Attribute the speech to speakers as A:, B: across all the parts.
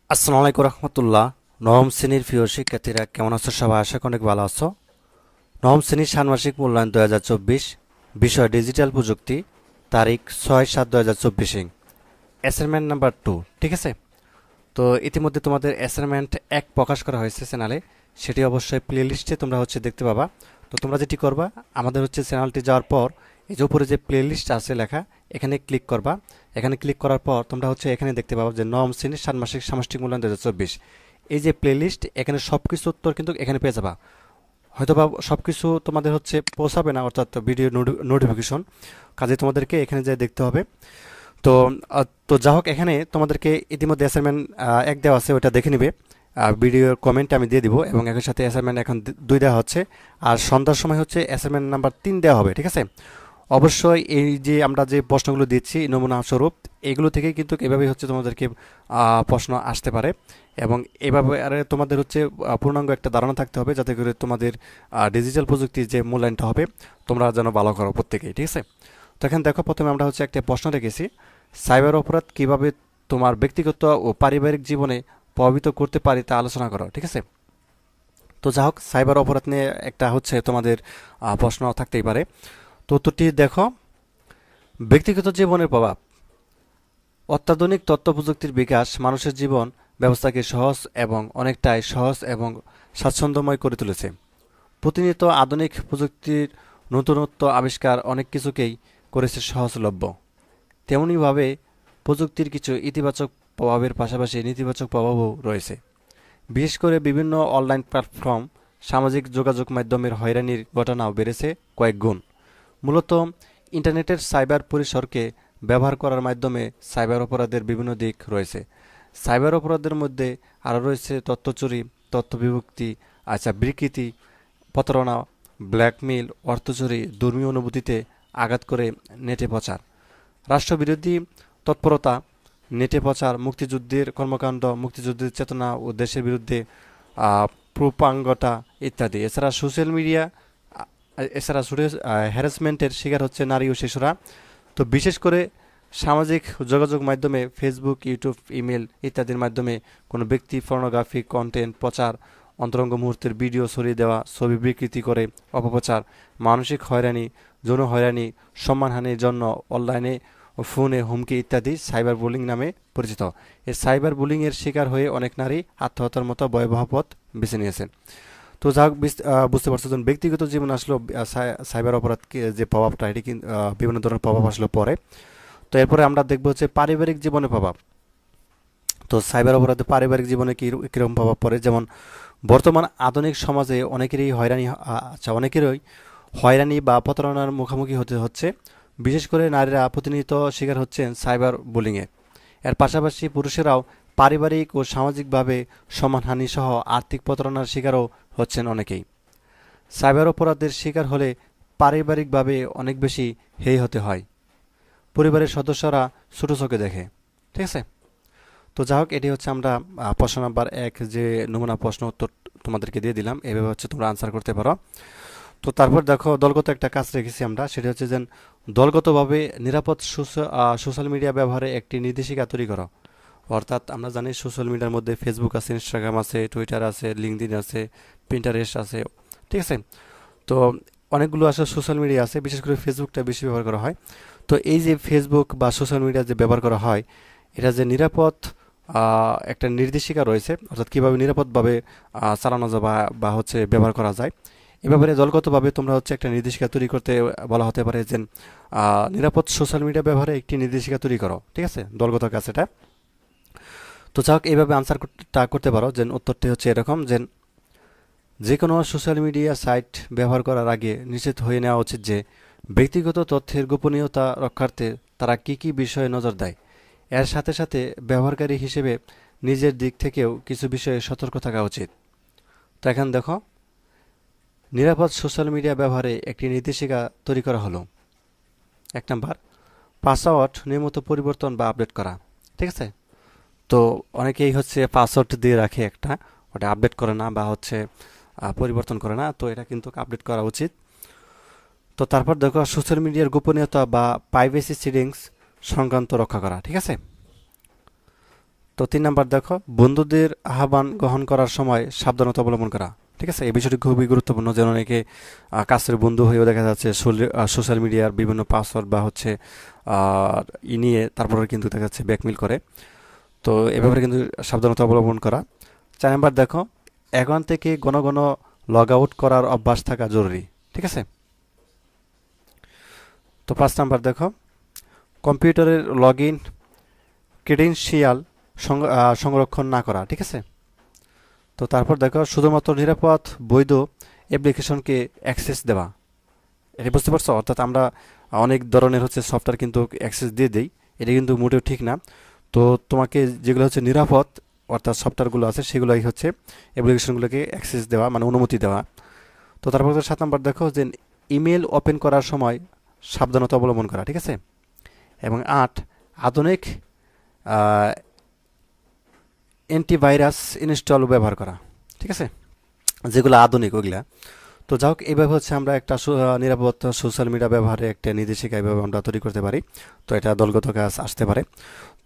A: আসসালামু আলাইকুম রহমতুল্লাহ। নবম শ্রেণীর প্রিয় শিক্ষার্থীরা কেমন আছো? সবাই আশা করি অনেক ভালো আছো। নবম শ্রেণীর ষান্মাসিক মূল্যায়ন 2024, বিষয় ডিজিটাল প্রযুক্তি, তারিখ 6/7/2024, অ্যাসাইনমেন্ট নাম্বার 2। ঠিক আছে, তো ইতিমধ্যে তোমাদের অ্যাসাইনমেন্ট 1 প্রকাশ করা হয়েছে চ্যানেলে। সেটি অবশ্যই প্লে লিস্টে তোমরা দেখতে পাবা। তো তোমরা যেটি করবা, আমাদের চ্যানেলটি যাওয়ার পর এই যে উপরে যে প্লে লিস্ট আছে লেখা, এখানে ক্লিক করবা। এখানে ক্লিক করার পর তোমরা এখানে দেখতে পাবা যে নবম শ্রেণীর ষান্মাসিক সামষ্টিক মূল্যায়ন 2024, এই যে প্লে লিস্ট, এখানে সব কিছু উত্তর কিন্তু এখানে পেয়ে যাবা। হয়তোবা সব কিছু তোমাদের পৌঁছাবে না, অর্থাৎ ভিডিও নোটিফিকেশন, কাজে তোমাদেরকে এখানে যে দেখতে হবে। তো যা হোক, এখানে তোমাদেরকে ইতিমধ্যে অ্যাসাইনমেন্ট 1 দেওয়া আছে, ওটা দেখে নিবে। ভিডিওর কমেন্ট আমি দিয়ে দিব, এবং একই সাথে অ্যাসাইনমেন্ট এখন 2 দেওয়া হচ্ছে। আর সন্ধ্যার সময় অ্যাসাইনমেন্ট নাম্বার 3 দেওয়া হবে। ঠিক আছে, অবশ্যই এই যে আমরা যে প্রশ্নগুলো দিচ্ছি নমুনা স্বরূপ, এগুলো থেকে কিন্তু এভাবেই তোমাদেরকে প্রশ্ন আসতে পারে। এবং এভাবে আরে তোমাদের পূর্ণাঙ্গ একটা ধারণা থাকতে হবে, যাতে করে তোমাদের ডিজিটাল প্রযুক্তির যে মূল্যায়নটা হবে তোমরা যেন ভালো করো প্রত্যেকেই। ঠিক আছে, তো এখানে দেখো, প্রথমে আমরা একটা প্রশ্ন রেখেছি, সাইবার অপরাধ কিভাবে তোমার ব্যক্তিগত ও পারিবারিক জীবনে প্রভাবিত করতে পারে তা আলোচনা করো। ঠিক আছে, তো যা হোক, সাইবার অপরাধ নিয়ে একটা তোমাদের প্রশ্ন থাকতেই পারে। তো উত্তরটি দেখো, ব্যক্তিগত জীবনের প্রভাব। অত্যাধুনিক তথ্য প্রযুক্তির বিকাশ মানুষের জীবন ব্যবস্থাকে সহজ এবং স্বাচ্ছন্দ্যময় করে তুলেছে। প্রতিনিয়ত আধুনিক প্রযুক্তির নতুনত্ব আবিষ্কার অনেক কিছুকেই করেছে সহজলভ্য। তেমনিভাবে প্রযুক্তির কিছু ইতিবাচক প্রভাবের পাশাপাশি নেতিবাচক প্রভাবও রয়েছে। বিশেষ করে বিভিন্ন অনলাইন প্ল্যাটফর্ম, সামাজিক যোগাযোগ মাধ্যমের হয়রানির ঘটনাও বেড়েছে কয়েক গুণ। মূলত ইন্টারনেটের সাইবার পরিসরকে ব্যবহার করার মাধ্যমে সাইবার অপরাধের বিভিন্ন দিক রয়েছে। সাইবার অপরাধের মধ্যে আরও রয়েছে তথ্য চুরি, তথ্য বিভক্তি, বিকৃতি, প্রতারণা, ব্ল্যাকমেইল, অর্থ চুরি, ধর্মীয় অনুভূতিতে আঘাত করে নেটে প্রচার, রাষ্ট্রবিরোধী তৎপরতা, নেটে প্রচার, মুক্তিযুদ্ধের কর্মকাণ্ড, মুক্তিযুদ্ধের চেতনা ও দেশের বিরুদ্ধে প্রোপাগান্ডা ইত্যাদি। এছাড়া সোশ্যাল মিডিয়া, এছাড়া হ্যারাসমেন্টের শিকার হচ্ছে নারী ও শিশুরা। তো বিশেষ করে সামাজিক যোগাযোগ মাধ্যমে ফেসবুক, ইউটিউব, ইমেল ইত্যাদির মাধ্যমে কোনো ব্যক্তি পর্নোগ্রাফিক কন্টেন্ট প্রচার, অন্তরঙ্গ মুহূর্তের ভিডিও ছড়িয়ে দেওয়া, ছবি বিকৃতি করে অপপ্রচার, মানসিক হয়রানি, যৌন হয়রানি, সম্মানহানির জন্য অনলাইনে ও ফোনে হুমকি ইত্যাদি সাইবার বুলিং নামে পরিচিত। এই সাইবার বুলিংয়ের শিকার হয়ে অনেক নারী আত্মহত্যার মতো ভয়াবহ পথ বেছে নিয়েছেন। তো যা হোক, বুঝতে পারছো যে ব্যক্তিগত জীবন আসলো সাইবার অপরাধ যে প্রভাবটা, এটি কিন্তু বিভিন্ন ধরনের প্রভাব আসলো পরে। তো এরপরে আমরা দেখবো পারিবারিক জীবনে প্রভাব। তো সাইবার অপরাধে পারিবারিক জীবনে কিরকম প্রভাব পড়ে, যেমন বর্তমান আধুনিক সমাজে অনেকেরই হয়রানি বা প্রতারণার মুখোমুখি হতে হচ্ছে। বিশেষ করে নারীরা প্রতিনিয়ত শিকার হচ্ছেন সাইবার বুলিংয়ে। এর পাশাপাশি পুরুষেরাও পারিবারিক ও সামাজিকভাবে সম্মানহানি সহ আর্থিক প্রতারণার শিকারও হচ্ছেন অনেকেই। সাইবার অপরাধের শিকার হলে পারিবারিকভাবে অনেক বেশি হেয় হতে হয়। পরিবারের সদস্যরা ছোট চোখে দেখে। ঠিক আছে, তো যা হোক, এটি আমরা প্রশ্ন নাম্বার 1 যে নমুনা প্রশ্ন উত্তর তোমাদেরকে দিয়ে দিলাম, এভাবে তোমরা আনসার করতে পারো। তো তারপর দেখো, দলগত একটা কাজ রেখেছি আমরা, সেটা যে দলগতভাবে নিরাপদ সোশ্যাল মিডিয়া ব্যবহারে একটি নির্দেশিকা তৈরি করো। অর্থাৎ আমরা জানি সোশ্যাল মিডিয়ার মধ্যে ফেসবুক আছে, ইনস্টাগ্রাম আছে, টুইটার আছে, লিঙ্কডইন আছে, পিন্টারেস্ট আছে। ঠিক আছে, তো অনেকগুলো সোশ্যাল মিডিয়া আছে, বিশেষ করে ফেসবুকটা বেশি ব্যবহার করা হয়। তো এই যে ফেসবুক বা সোশ্যাল মিডিয়া যে ব্যবহার করা হয়, এটা যে নিরাপদ একটা নির্দেশিকা রয়েছে, অর্থাৎ কীভাবে নিরাপদভাবে চালানো যায় বা ব্যবহার করা যায়, এ ব্যাপারে দলগতভাবে তোমরা একটা নির্দেশিকা তৈরি করতে বলা হতে পারে যে নিরাপদ সোশ্যাল মিডিয়া ব্যবহারে একটি নির্দেশিকা তৈরি করো। ঠিক আছে, দলগত কাজ এটা। তো যাক, এইভাবে আনসারটা করতে পারো। যে উত্তরটি এরকম যে যে কোনো সোশ্যাল মিডিয়া সাইট ব্যবহার করার আগে নিশ্চিত হয়ে নেওয়া উচিত যে ব্যক্তিগত তথ্যের গোপনীয়তা রক্ষার্থে তারা কী কী বিষয়ে নজর দেয়। এর সাথে সাথে ব্যবহারকারী হিসেবে নিজের দিক থেকেও কিছু বিষয়ে সতর্ক থাকা উচিত। তো এখন দেখো, নিরাপদ সোশ্যাল মিডিয়া ব্যবহারে একটি নির্দেশিকা তৈরি করা হলো। 1 নাম্বার, পাসওয়ার্ড নিয়মিত পরিবর্তন বা আপডেট করা। ঠিক আছে, তো অনেকেই পাসওয়ার্ড দিয়ে রাখে একটা, ওটা আপডেট করে না বা পরিবর্তন করে না, তো এটা কিন্তু আপডেট করা উচিত। তো তারপর দেখো, সোশ্যাল মিডিয়ার গোপনীয়তা বা প্রাইভেসি সেটিংস সংক্রান্ত রক্ষা করা। ঠিক আছে, তো 3 নাম্বার দেখো, বন্ধুদের আহ্বান গ্রহণ করার সময় সাবধানতা অবলম্বন করা। ঠিক আছে, এই বিষয়টি খুবই গুরুত্বপূর্ণ। যেন অনেকে কাছের বন্ধু হয়েও দেখা যাচ্ছে সোশ্যাল মিডিয়ার বিভিন্ন পাসওয়ার্ড বা হচ্ছে নিয়ে তারপরে কিন্তু দেখা যাচ্ছে ব্যাকমেল করে। তো এ ব্যাপারে কিন্তু সাবধানতা অবলম্বন করা। 4 নাম্বার দেখো, অ্যাকাউন্ট থেকে ঘন ঘন লগ আউট করার অভ্যাস থাকা জরুরি। ঠিক আছে। তো 5 নাম্বার দেখো, কম্পিউটারের লগ ইন ক্রেডেনশিয়াল সংরক্ষণ না করা। ঠিক আছে। তো তারপর দেখো, শুধুমাত্র নিরাপদ বৈধ অ্যাপ্লিকেশনকে অ্যাক্সেস দেওয়া। এটা বুঝতে পারছো? অর্থাৎ আমরা অনেক ধরনের হচ্ছে সফটওয়্যার কিন্তু অ্যাক্সেস দিয়ে দিই, এটা কিন্তু মোটেও ঠিক না। তো তোমাকে যেগুলো হচ্ছে নিরাপদ অর্থাৎ সফটওয়্যারগুলো আছে সেগুলোই হচ্ছে অ্যাপ্লিকেশনগুলোকে অ্যাক্সেস দেওয়া, মানে অনুমতি দেওয়া। তো তারপর 7 নাম্বার দেখো যে ইমেল ওপেন করার সময় সাবধানতা অবলম্বন করা। ঠিক আছে। এবং 8, আধুনিক অ্যান্টিভাইরাস ইনস্টল ব্যবহার করা। ঠিক আছে, যেগুলো আধুনিক ওইগুলা। তো যাই হোক, এইভাবে হচ্ছে আমরা একটা নিরাপদ সোশ্যাল মিডিয়া ব্যবহারে একটা নির্দেশিকা এইভাবে আমরা তৈরি করতে পারি। তো এটা দলগত কাজ আসতে পারে।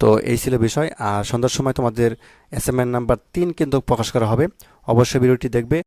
A: তো এই ছিল বিষয়। আর সন্ধ্যার সময় তোমাদের অ্যাসাইনমেন্ট নাম্বার 3 কিন্তু প্রকাশ করা হবে। অবশ্যই ভিডিওটি দেখবে।